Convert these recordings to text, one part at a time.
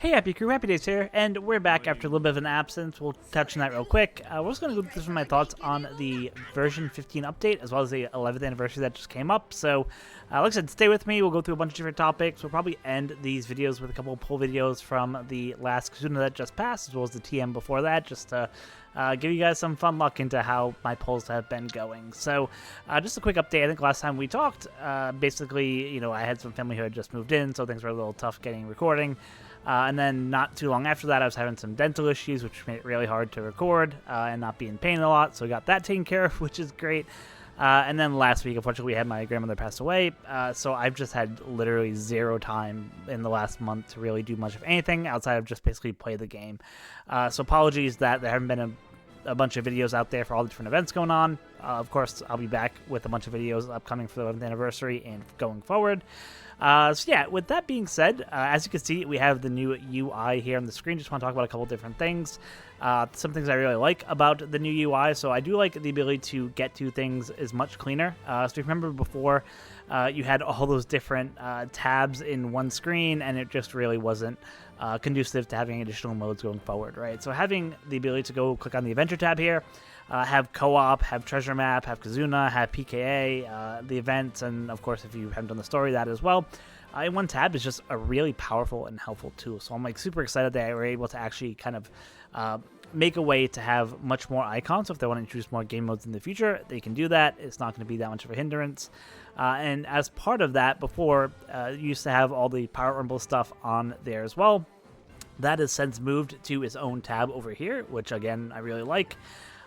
Hey Happy Crew, HappiDaze here, and we're back after a little bit of an absence. We'll touch on that real quick. We're just going to go through some of my thoughts on the version 15 update, as well as the 11th anniversary that just came up. So, like I said, stay with me. We'll go through a bunch of different topics. We'll probably end these videos with a couple of poll videos from the last Kazuna that just passed, as well as the TM before that, just to give you guys some fun luck into how my polls have been going. So, just a quick update. I think last time we talked, basically, I had some family who had just moved in, so things were a little tough getting recording. And then not too long after that, I was having some dental issues, which made it really hard to record and not be in pain a lot. So I got that taken care of, which is great. And then last week, unfortunately, we had my grandmother pass away. So I've just had literally zero time in the last month to really do much of anything outside of just basically play the game. So apologies that there haven't been a bunch of videos out there for all the different events going on. Of course, I'll be back with a bunch of videos upcoming for the 11th anniversary and going forward. So yeah, with that being said, as you can see, we have the new UI here on the screen. Just want to talk about a couple different things. Some things I really like about the new UI. So I do like the ability to get to things is much cleaner. So if you remember before, you had all those different tabs in one screen, and it just really wasn't conducive to having additional modes going forward, right? So having the ability to go click on the Adventure tab here, have co-op, have treasure map, have Kazuna, have PKA, the events, and of course if you haven't done the story, that as well. In one tab is just a really powerful and helpful tool. So I'm like super excited that we're able to actually kind of make a way to have much more icons. So if they want to introduce more game modes in the future, they can do that. It's not going to be that much of a hindrance. And as part of that, before, you used to have all the Power Rumble stuff on there as well. That has since moved to its own tab over here, which again, I really like.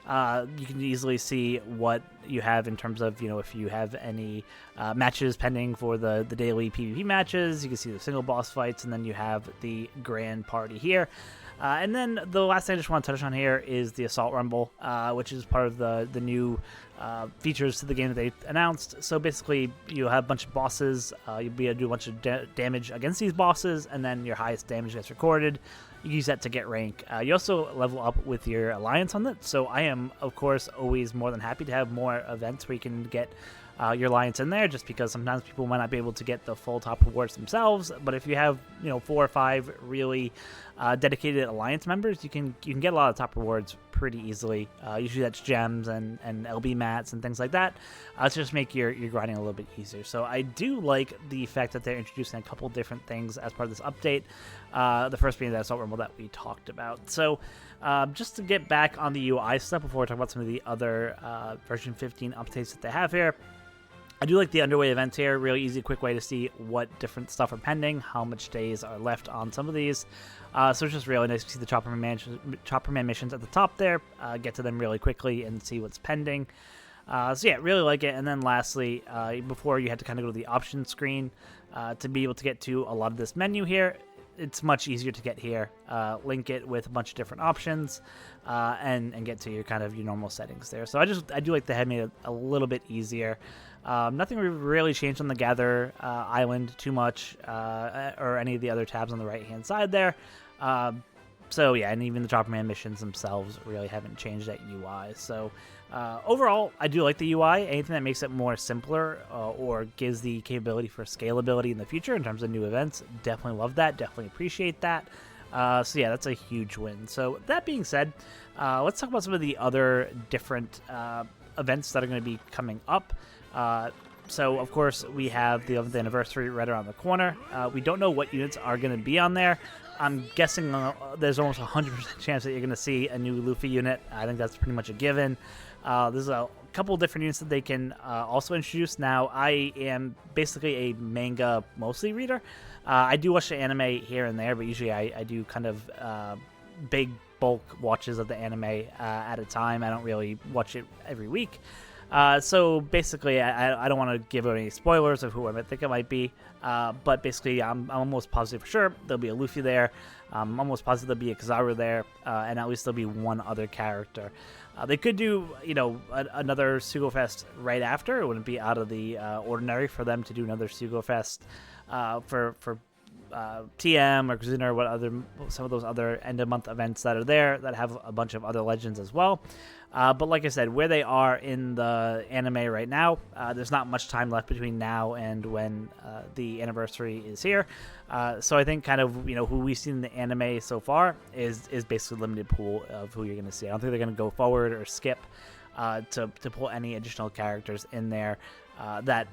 You can easily see what you have in terms of, if you have any matches pending for the daily PvP matches. You can see the single boss fights, and then you have the grand party here. And then the last thing I just want to touch on here is the Assault Rumble, which is part of the new features to the game that they announced. So basically, you have a bunch of bosses. You'll be able to do a bunch of damage against these bosses, and then your highest damage gets recorded. You use that to get rank. You also level up with your alliance on that. So I am, of course, always more than happy to have more events where you can get your alliance in there, just because sometimes people might not be able to get the full top rewards themselves. But if you have 4 or 5 really dedicated alliance members, you can get a lot of top rewards pretty easily. Usually that's gems and LB mats and things like that to just make your grinding a little bit easier. So I do like the fact that they're introducing a couple different things as part of this update. The first being that Assault Rumble that we talked about. So just to get back on the UI stuff before we talk about some of the other version 15 updates that they have here. I do like the underway events here. Really easy, quick way to see what different stuff are pending, how much days are left on some of these. So it's just really nice to see the Chopperman missions at the top there. Get to them really quickly and see what's pending. So yeah, really like it. And then lastly, before you had to kind of go to the options screen to be able to get to a lot of this menu here. It's much easier to get here, link it with a bunch of different options, and get to your normal settings there. So I do like they had made it a little bit easier. Nothing really changed on the Gather Island too much, or any of the other tabs on the right hand side there. So yeah, and even the Chopperman missions themselves really haven't changed that UI. So overall, I do like the UI. Anything that makes it more simpler or gives the capability for scalability in the future in terms of new events, definitely love that. Definitely appreciate that. So yeah, that's a huge win. So that being said, let's talk about some of the other different events that are going to be coming up. So of course we have the 11th anniversary right around the corner. We don't know what units are going to be on there. I'm guessing there's almost 100% chance that you're going to see a new Luffy unit. I think that's pretty much a given. There's a couple different units that they can also introduce. Now, I am basically a manga mostly reader. I do watch the anime here and there, but usually I do kind of big bulk watches of the anime at a time. I don't really watch it every week. So basically, I don't want to give any spoilers of who I think it might be, but basically, I'm almost positive for sure there'll be a Luffy there. I'm almost positive there'll be a Kizaru there, and at least there'll be one other character. They could do, another Sugofest right after. It wouldn't be out of the ordinary for them to do another Sugofest for TM or Kazuna or some of those other end of month events that are there that have a bunch of other legends as well. But like I said, where they are in the anime right now, there's not much time left between now and when the anniversary is here. So I think kind of who we've seen in the anime so far is basically a limited pool of who you're going to see. I don't think they're going to go forward or skip to pull any additional characters in there that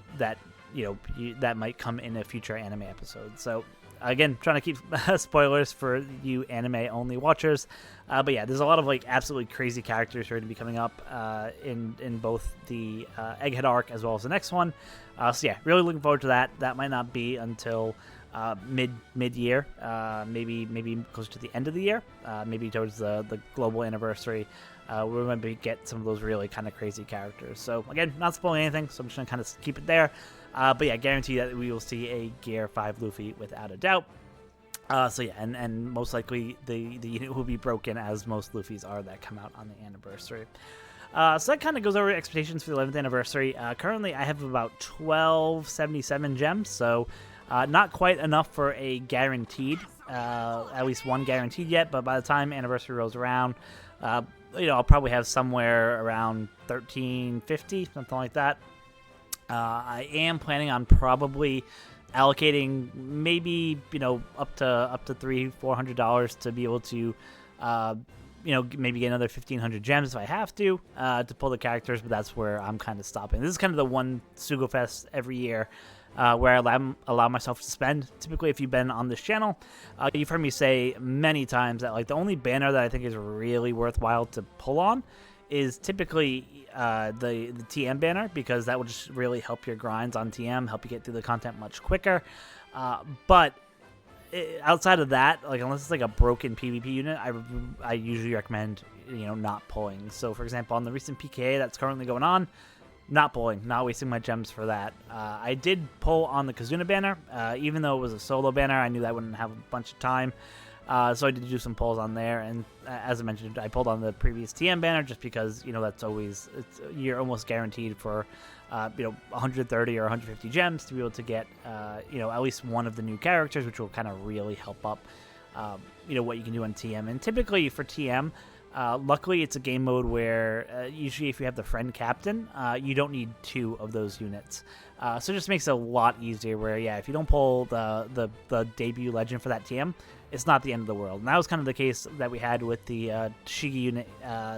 might come in a future anime episode. So again, trying to keep spoilers for you anime-only watchers. But yeah, there's a lot of absolutely crazy characters who are going to be coming up in both the Egghead arc as well as the next one. So yeah, really looking forward to that. That might not be until mid-year, maybe closer to the end of the year, maybe towards the global anniversary. We might get some of those really kind of crazy characters. So again, not spoiling anything, so I'm just going to kind of keep it there. But yeah, guarantee that we will see a Gear 5 Luffy without a doubt. So yeah, and most likely the unit will be broken, as most Luffys are that come out on the anniversary. So that kind of goes over expectations for the 11th anniversary. Currently, I have about 1277 gems, so not quite enough for a guaranteed, at least one guaranteed yet. But by the time anniversary rolls around, I'll probably have somewhere around 1350, something like that. I am planning on probably allocating maybe up to $300-400 to be able to maybe get another 1500 gems if I have to pull the characters, but that's where I'm kind of stopping. This is kind of the one Sugofest every year where I allow myself to spend. Typically, if you've been on this channel, you've heard me say many times that the only banner that I think is really worthwhile to pull on is typically the TM banner, because that will just really help your grinds on TM, help you get through the content much quicker. But outside of that, unless it's a broken PvP unit, I usually recommend not pulling. So for example, on the recent PKA that's currently going on, not pulling, not wasting my gems for that. I did pull on the Kazuna banner, even though it was a solo banner. I knew that I wouldn't have a bunch of time. So I did do some pulls on there, and as I mentioned, I pulled on the previous TM banner just because that's always you're almost guaranteed for 130 or 150 gems to be able to get at least one of the new characters, which will kind of really help up what you can do on TM. And typically for TM, luckily it's a game mode where usually if you have the friend captain, you don't need two of those units. So it just makes it a lot easier where, yeah, if you don't pull the debut legend for that TM, it's not the end of the world. And that was kind of the case that we had with the Shigi unit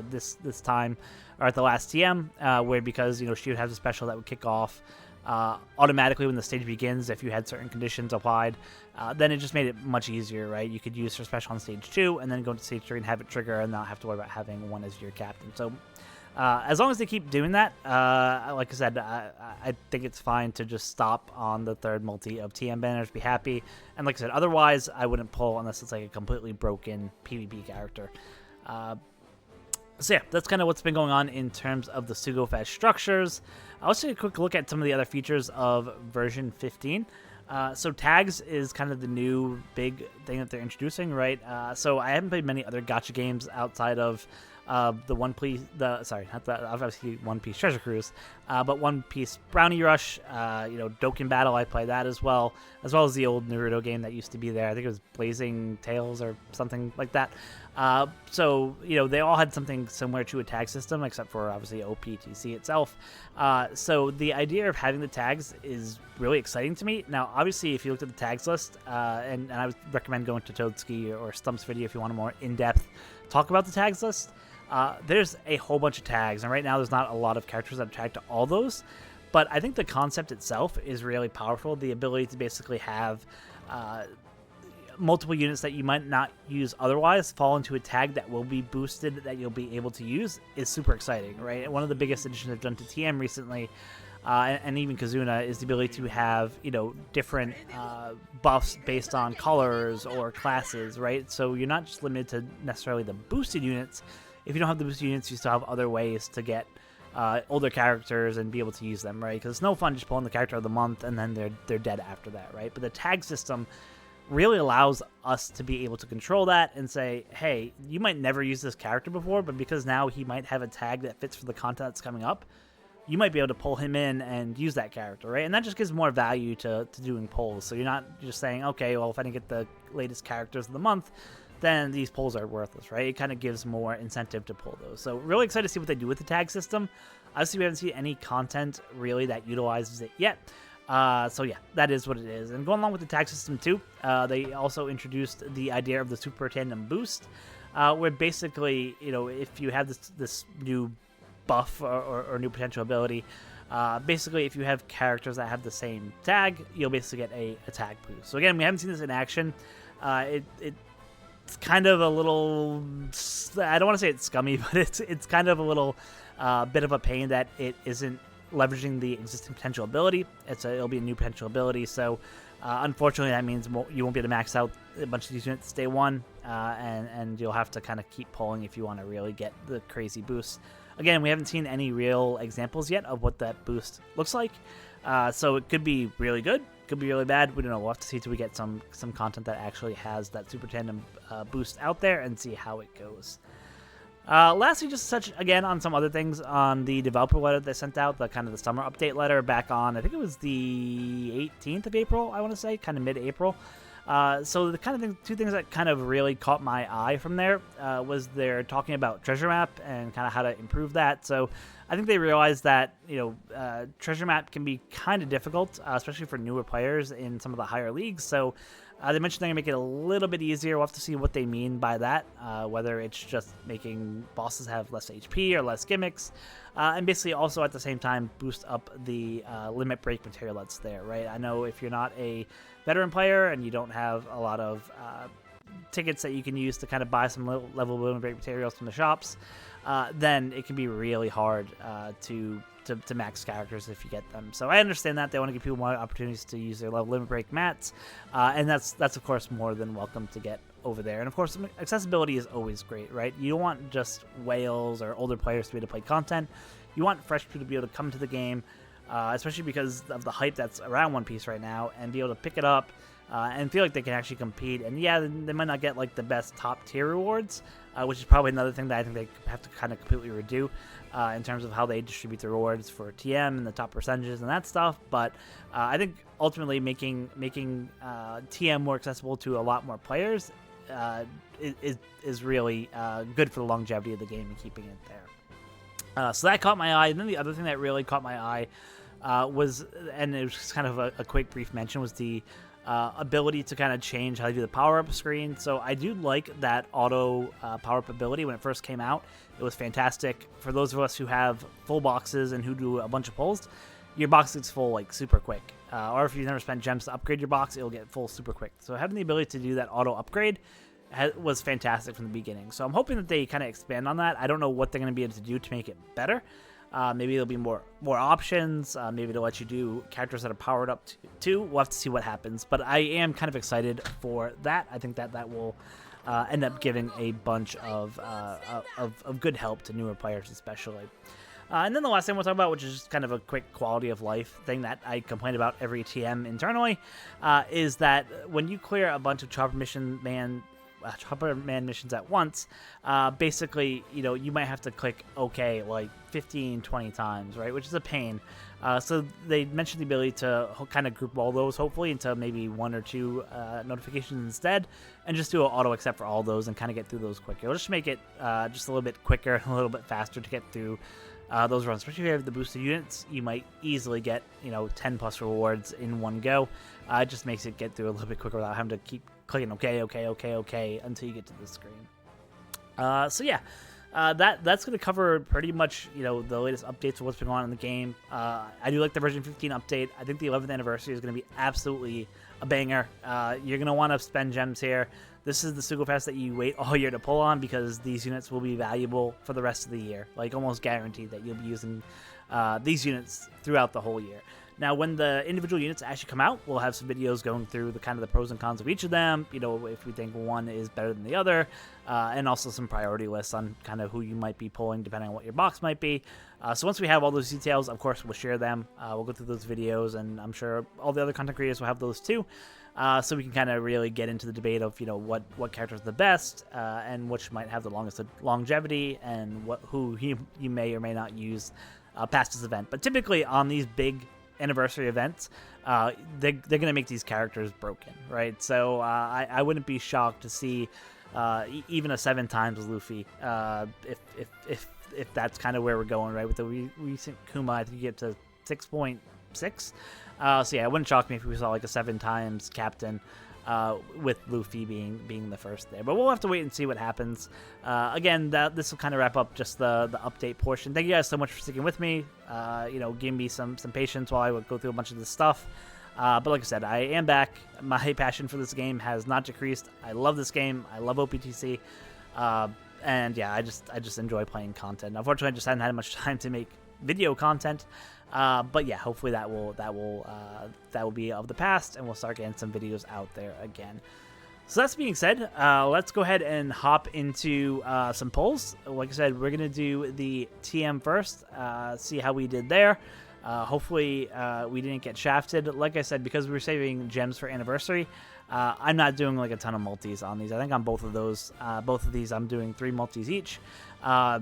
this time, or at the last TM, where because she would have a special that would kick off automatically when the stage begins if you had certain conditions applied. Then it just made it much easier, right? You could use her special on stage 2 and then go to stage 3 and have it trigger and not have to worry about having one as your captain. So as long as they keep doing that, like I said, I think it's fine to just stop on the third multi of TM banners, be happy. And like I said, otherwise I wouldn't pull unless it's a completely broken PvP character. So yeah, that's kind of what's been going on in terms of the Sugofest structures. Let's take a quick look at some of the other features of version 15. So tags is kind of the new big thing that they're introducing, right? So I haven't played many other gacha games outside of the One Piece, obviously One Piece Treasure Cruise, but One Piece Brownie Rush, Dokkan Battle, I play that as well as the old Naruto game that used to be there. I think it was Blazing Tales or something like that. So they all had something similar to a tag system, except for obviously OPTC itself. So the idea of having the tags is really exciting to me. Now, obviously, if you looked at the tags list, and I would recommend going to Toadski or Stump's video if you want a more in-depth talk about the tags list. There's a whole bunch of tags, and right now there's not a lot of characters that are tagged to all those, but I think the concept itself is really powerful. The ability to basically have multiple units that you might not use otherwise fall into a tag that will be boosted that you'll be able to use is super exciting, right? One of the biggest additions I've done to TM recently, and even Kazuna, is the ability to have different buffs based on colors or classes, right? So you're not just limited to necessarily the boosted units. If you don't have the boosted units, you still have other ways to get older characters and be able to use them, right? Because it's no fun just pulling the character of the month and then they're dead after that, right? But the tag system really allows us to be able to control that and say, hey, you might never use this character before, but because now he might have a tag that fits for the content that's coming up, you might be able to pull him in and use that character, right? And that just gives more value to doing polls. So you're not just saying, okay, well, if I didn't get the latest characters of the month, then these polls are worthless, right? It kind of gives more incentive to pull those. So really excited to see what they do with the tag system. Obviously, we haven't seen any content really that utilizes it yet. So yeah, that is what it is. And going along with the tag system too, they also introduced the idea of the Super Tandem Boost, where basically, you know, if you have this new buff or new potential ability, basically if you have characters that have the same tag, you'll basically get a tag boost. So again, we haven't seen this in action. It's kind of a little, I don't want to say it's scummy, but it's kind of a little bit of a pain that it isn't leveraging the existing potential ability. It'll be a new potential ability, so unfortunately that means you won't be able to max out a bunch of these units day one, and you'll have to kind of keep pulling if you want to really get the crazy boosts. Again, we haven't seen any real examples yet of what that boost looks like, so it could be really good, could be really bad. We don't know. We'll have to see till we get some content that actually has that Super Tandem boost out there and see how it goes. Lastly, just to touch again on some other things on the developer letter they sent out, the kind of the summer update letter back on, I think it was the 18th of April, I want to say, kind of mid-April. So the kind of two things that kind of really caught my eye from there was they're talking about treasure map and kind of how to improve that. So I think they realized that, you know, treasure map can be kind of difficult, especially for newer players in some of the higher leagues. So they mentioned they're going to make it a little bit easier. We'll have to see what they mean by that, whether it's just making bosses have less HP or less gimmicks, and basically also at the same time boost up the limit break material that's there, right? I know if you're not a veteran player and you don't have a lot of tickets that you can use to kind of buy some level limit break materials from the shops, then it can be really hard to max characters if you get them. So I understand that they want to give people more opportunities to use their level limit break mats, and that's of course more than welcome to get over there. And of course, accessibility is always great, right? You don't want just whales or older players to be able to play content. You want fresh people to be able to come to the game, especially because of the hype that's around One Piece right now, and be able to pick it up and feel like they can actually compete. And yeah, they might not get like the best top tier rewards, which is probably another thing that I think they have to kind of completely redo in terms of how they distribute the rewards for TM and the top percentages and that stuff. But I think ultimately making TM more accessible to a lot more players is really good for the longevity of the game and keeping it there. So that caught my eye. And then the other thing that really caught my eye was, and it was just kind of a quick brief mention, was the ability to kind of change how you do the power-up screen. So I do like that auto power-up ability. When it first came out, it was fantastic. For those of us who have full boxes and who do a bunch of pulls, your box gets full like super quick. Or if you've never spent gems to upgrade your box, it'll get full super quick. So having the ability to do that auto upgrade was fantastic from the beginning. So I'm hoping that they kind of expand on that. I don't know what they're going to be able to do to make it better. Maybe there'll be more options. Maybe they'll let you do characters that are powered up too. We'll have to see what happens. But I am kind of excited for that. I think that will end up giving a bunch of good help to newer players especially. And then the last thing we'll talk about, which is just kind of a quick quality of life thing that I complain about every TM internally, is that when you clear a bunch of Chopper Man missions at once, basically, you know, you might have to click OK like 15, 20 times, right? Which is a pain. So they mentioned the ability to kind of group all those, hopefully, into maybe one or two notifications instead, and just do an auto accept for all those and kind of get through those quicker. It'll just make it just a little bit quicker, a little bit faster to get through those runs. Especially if you have the boosted units, you might easily get, you know, 10 plus rewards in one go. It just makes it get through a little bit quicker without having to keep clicking OK until you get to the screen. So yeah, that's going to cover pretty much, you know, the latest updates of what's been going on in the game. I do like the version 15 update. I think the 11th anniversary is going to be absolutely a banger. You're going to want to spend gems here. This is the Sugofest that you wait all year to pull on, because these units will be valuable for the rest of the year. Like, almost guaranteed that you'll be using these units throughout the whole year. Now, when the individual units actually come out, we'll have some videos going through the kind of the pros and cons of each of them, you know, if we think one is better than the other, and also some priority lists on kind of who you might be pulling depending on what your box might be. So once we have all those details, of course, we'll share them. We'll go through those videos, and I'm sure all the other content creators will have those too. So we can kind of really get into the debate of, you know, what characters are the best, and which might have the longest longevity, and who you may or may not use past this event. But typically on these big anniversary events, they're going to make these characters broken, right? So I wouldn't be shocked to see even a 7 times Luffy if that's kind of where we're going, right? With the recent Kuma, I think you get to 6.6. So yeah, it wouldn't shock me if we saw like a 7 times captain with Luffy being the first there. But we'll have to wait and see what happens. Again, this will kind of wrap up just the update portion. Thank you guys so much for sticking with me. Give me some patience while I would go through a bunch of this stuff. But like I said, I am back. My passion for this game has not decreased. I love this game. I love OPTC. And yeah, I just enjoy playing content. Unfortunately, I just hadn't had much time to make video content. But yeah, hopefully that will be of the past, and we'll start getting some videos out there again. So that's being said, let's go ahead and hop into some polls. Like I said, we're gonna do the TM first, see how we did there. Hopefully we didn't get shafted. Like I said, because we were saving gems for anniversary, I'm not doing like a ton of multis on these. I think on both of these I'm doing 3 multis each.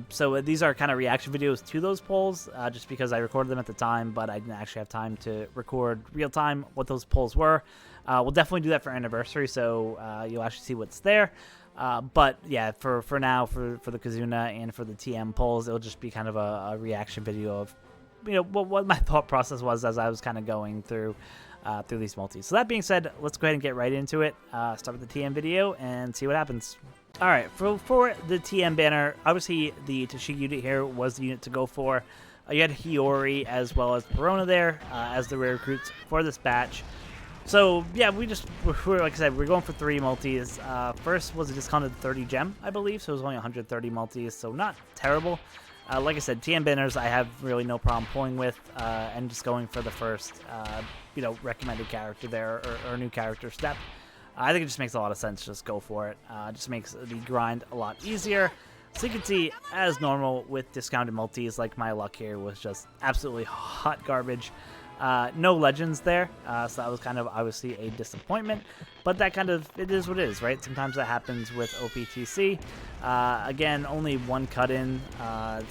So these are kind of reaction videos to those polls, just because I recorded them at the time, but I didn't actually have time to record real time what those polls were. We'll definitely do that for anniversary, so you'll actually see what's there. But yeah, for now, for the Kizuna and for the TM polls, it'll just be kind of a reaction video of what my thought process was as I was kind of going through these multis. So that being said, let's go ahead and get right into it. Start with the TM video and see what happens. All right, for the TM banner, obviously the Tashigi unit here was the unit to go for. You had Hiyori as well as Perona there as the rare recruits for this batch. So yeah, we're like I said, we're going for 3 multis. First was a discounted 30 gem, I believe, so it was only 130 multis, so not terrible. Like I said, TM banners I have really no problem pulling with, and just going for the first, recommended character there or new character step. I think it just makes a lot of sense to just go for it. Just makes the grind a lot easier. So you can see, as normal with discounted multis, like my luck here was just absolutely hot garbage. No legends there, so that was kind of obviously a disappointment, but that kind of, it is what it is, right? Sometimes that happens with OPTC. Again, only 1 cut-in,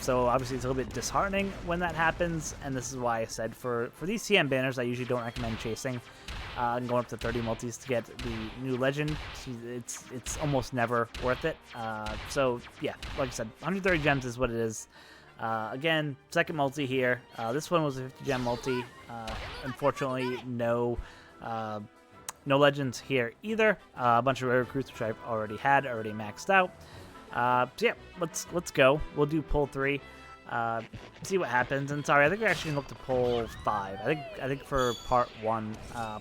so obviously it's a little bit disheartening when that happens, and this is why I said for these TM banners, I usually don't recommend chasing and going up to 30 multis to get the new legend. It's almost never worth it. So yeah, like I said, 130 gems is what it is. Again, second multi here. This one was a 50 gem multi. Unfortunately, no legends here either. A bunch of rare recruits which I've already maxed out. So yeah, let's go. We'll do pull 3. See what happens. And sorry, I think we're actually gonna look to pull 5. I think for part 1,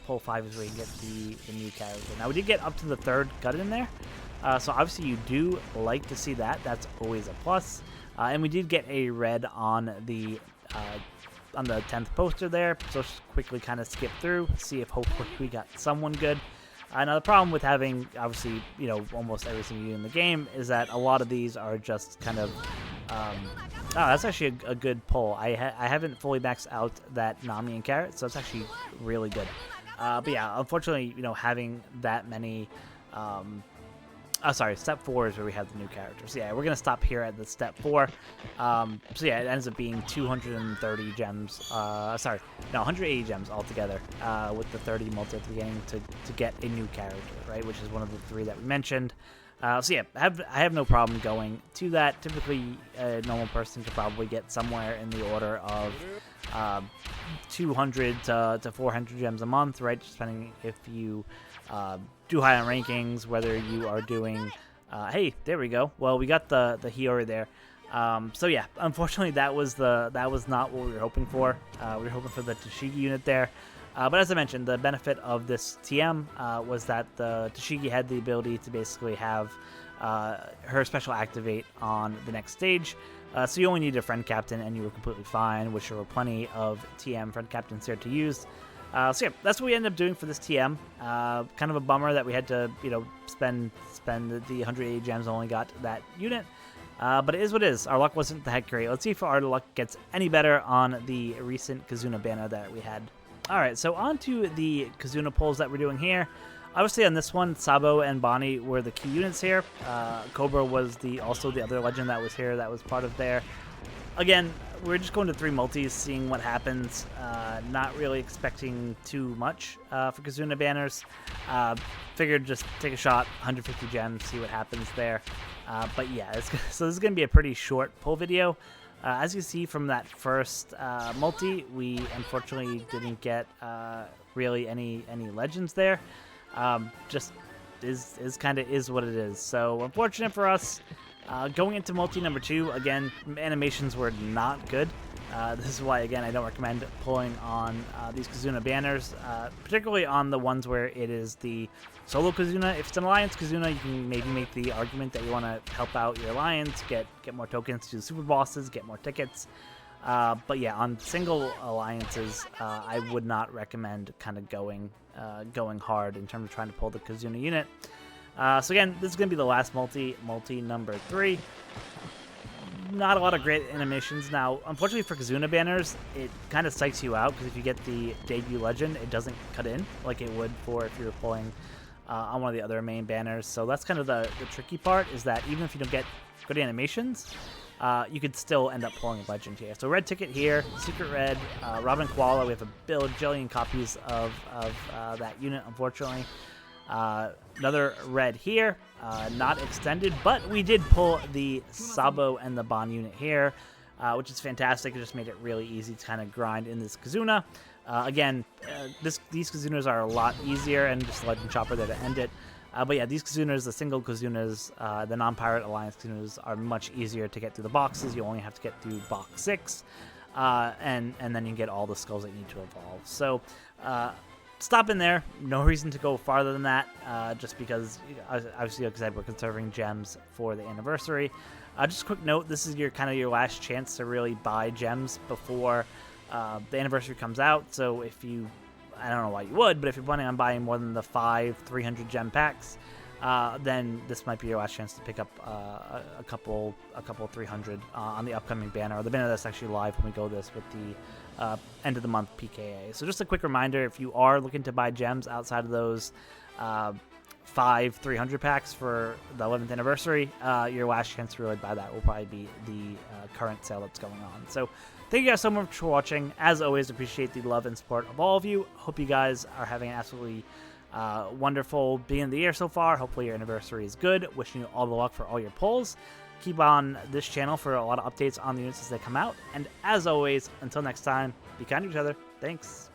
pull 5 is where you can get the new character. Now we did get up to the 3rd cut in there. So obviously you do like to see that. That's always a plus. And we did get a red on the 10th poster there, so let's just quickly kind of skip through, see if hopefully we got someone good. Now the problem with having, obviously, almost every single unit in the game is that a lot of these are just kind of, that's actually a good pull. I haven't fully maxed out that Nami and Carrot, so it's actually really good. But yeah, unfortunately, having that many, sorry, step 4 is where we have the new characters. So yeah, we're going to stop here at the step 4. So yeah, it ends up being 230 gems. 180 gems altogether with the 30 multi at the beginning to get a new character, right? Which is one of the 3 that we mentioned. So yeah, I have no problem going to that. Typically, a normal person could probably get somewhere in the order of 200 to 400 gems a month, right? Just depending if you do high on rankings, whether you are doing hey, there we go. Well, we got the Hiyori there. So yeah, unfortunately that was not what we were hoping for. We were hoping for the Tashigi unit there. But as I mentioned, the benefit of this TM was that the Tashigi had the ability to basically have her special activate on the next stage. So you only needed a friend captain and you were completely fine, which there were plenty of TM friend captains here to use. So yeah, that's what we ended up doing for this TM. Kind of a bummer that we had to, spend the 180 gems and only got that unit. But it is what it is. Our luck wasn't that great. Let's see if our luck gets any better on the recent Kizuna banner that we had. Alright, so on to the Kizuna pulls that we're doing here. Obviously on this one, Sabo and Bonnie were the key units here. Cobra was also the other legend that was here that was part of there. Again, we're just going to 3 multis, seeing what happens. Not really expecting too much for Kazuna banners. Figured just take a shot, 150 gems, see what happens there. But yeah, so this is going to be a pretty short pull video. As you see from that first multi, we unfortunately didn't get really any legends there. Just is kind of is what it is. So unfortunate for us. Going into multi number 2, again, animations were not good. This is why, again, I don't recommend pulling on these Kazuna banners, particularly on the ones where it is the solo Kazuna. If it's an Alliance Kazuna, you can maybe make the argument that you want to help out your Alliance, get more tokens to the super bosses, get more tickets. But yeah, on single alliances, I would not recommend kind of going hard in terms of trying to pull the Kazuna unit. So again, this is going to be the last multi number 3. Not a lot of great animations. Now, unfortunately for Kazuna banners, it kind of psychs you out, because if you get the debut legend, it doesn't cut in like it would for if you were pulling on one of the other main banners. So that's kind of the tricky part, is that even if you don't get good animations, you could still end up pulling a legend here. So red ticket here, secret red, Robin Koala. We have a bajillion copies of that unit, unfortunately. Another red here, not extended, but we did pull the Sabo and the Bon unit here, which is fantastic. It just made it really easy to kind of grind in this Kazuna. Again, these Kazunas are a lot easier, and just Legend Chopper there to end it. But yeah, these Kazunas, the single Kazunas, the non-Pirate Alliance Kazunas, are much easier to get through the boxes. You only have to get through box 6, and then you can get all the skulls that you need to evolve. So, stop in there. No reason to go farther than that, just because, obviously, like I said, we're conserving gems for the anniversary. Just a quick note, this is your last chance to really buy gems before the anniversary comes out. So if you, I don't know why you would, but if you're planning on buying more than the 5 300 gem packs, then this might be your last chance to pick up a couple 300 on the upcoming banner, or the banner that's actually live when we go this with the end of the month PKA. So just a quick reminder, if you are looking to buy gems outside of those 5 300 packs for the 11th anniversary, your last chance to really buy that will probably be the current sale that's going on. So thank you guys so much for watching. As always, appreciate the love and support of all of you. Hope you guys are having an absolutely wonderful beginning of the year so far. Hopefully your anniversary is good. Wishing you all the luck for all your pulls. Keep on this channel for a lot of updates on the units as they come out. And as always, until next time, be kind to each other. Thanks.